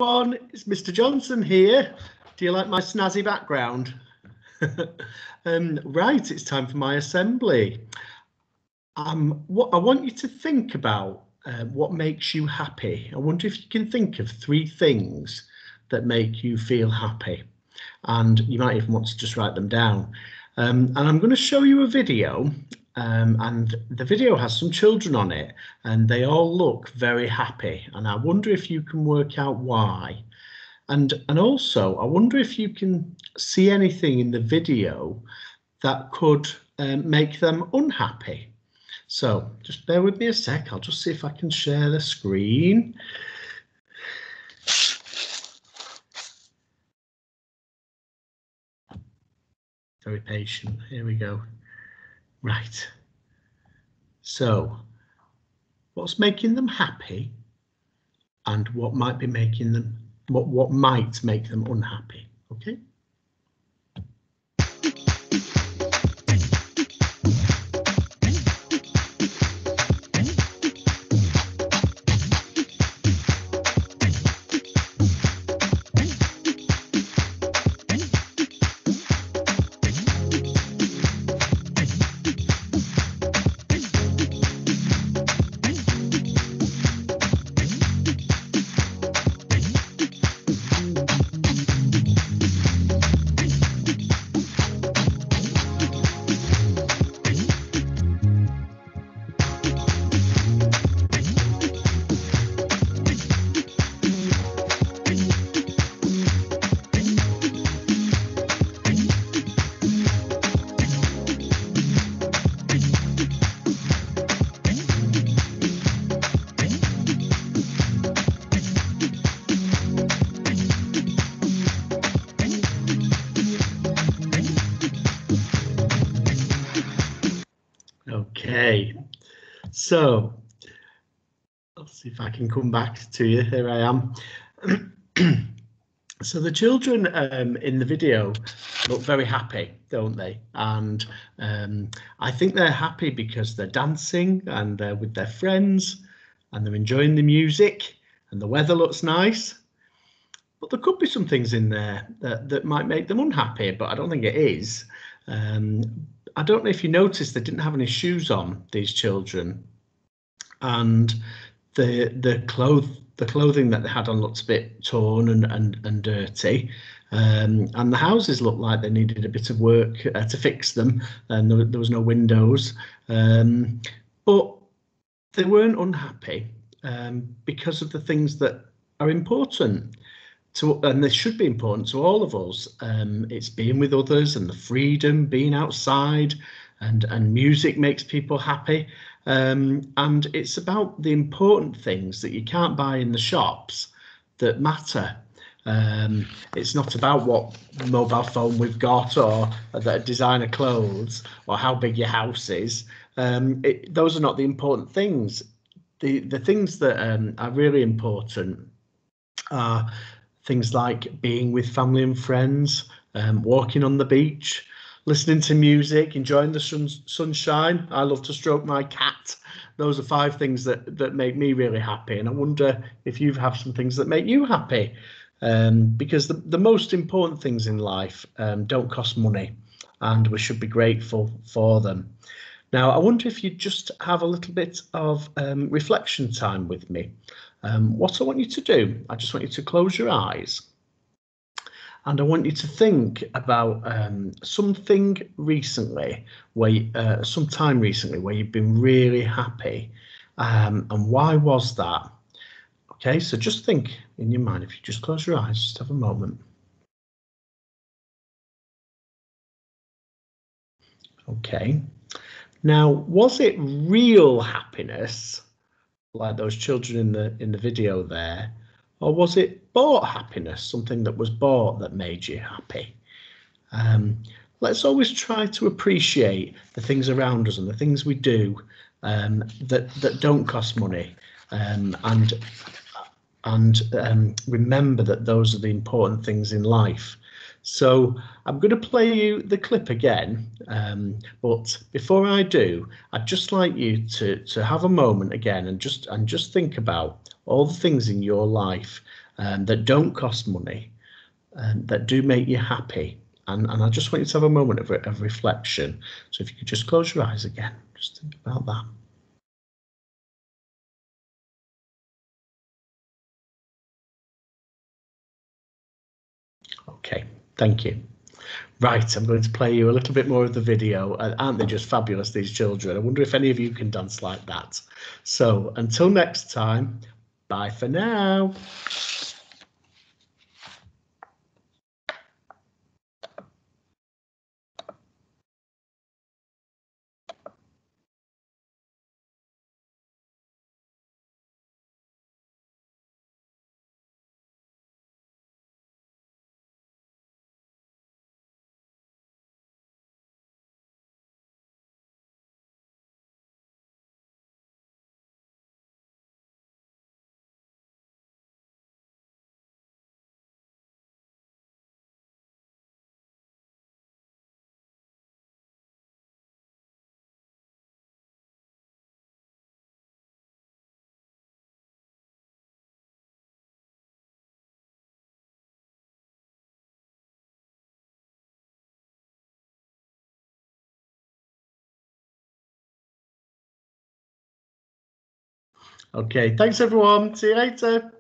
Everyone, it's Mr. Johnson here. Do you like my snazzy background? Right, it's time for my assembly. What I want you to think about what makes you happy. I wonder if you can think of 3 things that make you feel happy, and you might even want to just write them down. And I'm going to show you a video, and the video has some children on it, and they all look very happy, and I wonder if you can work out why. And also, I wonder if you can see anything in the video that could make them unhappy. So just bear with me a sec. I'll just see if I can share the screen. Very patient. Here we go. Right. So what's making them happy and what might be making them, what might make them unhappy? Okay. Okay, so let's see if I can come back to you. Here I am. So the children in the video look very happy, don't they? And I think they're happy because they're dancing and they're with their friends and they're enjoying the music and the weather looks nice. But there could be some things in there that might make them unhappy, but I don't think it is. I don't know if you noticed they didn't have any shoes on, these children, and the clothing that they had on looked a bit torn and dirty, and the houses looked like they needed a bit of work to fix them, and there was no windows, but they weren't unhappy because of the things that are important. And this should be important to all of us. It's being with others and the freedom, being outside, and music makes people happy. And it's about the important things that you can't buy in the shops that matter. It's not about what mobile phone we've got or the designer clothes or how big your house is. Those are not the important things. The things that are really important are things like being with family and friends, walking on the beach, listening to music, enjoying the sunshine. I love to stroke my cat. Those are 5 things that make me really happy. And I wonder if you have some things that make you happy, because the most important things in life don't cost money, and we should be grateful for them. Now, I wonder if you just have a little bit of reflection time with me. What I want you to do, I just want you to close your eyes, and I want you to think about something recently, some time recently where you've been really happy, and why was that? Okay, so just think in your mind. If you just close your eyes, just have a moment. Okay, now was it real happiness, like those children in the video there, or was it bought happiness, something that was bought that made you happy? Let's always try to appreciate the things around us and the things we do that don't cost money, and remember that those are the important things in life. So I'm going to play you the clip again, but before I do, I'd just like you to have a moment again and just think about all the things in your life that don't cost money, that do make you happy. And I just want you to have a moment of reflection. So if you could just close your eyes again, just think about that. Okay, thank you. Right, I'm going to play you a little bit more of the video. Aren't they just fabulous, these children? I wonder if any of you can dance like that. So until next time, bye for now. Okay, thanks everyone. See you later.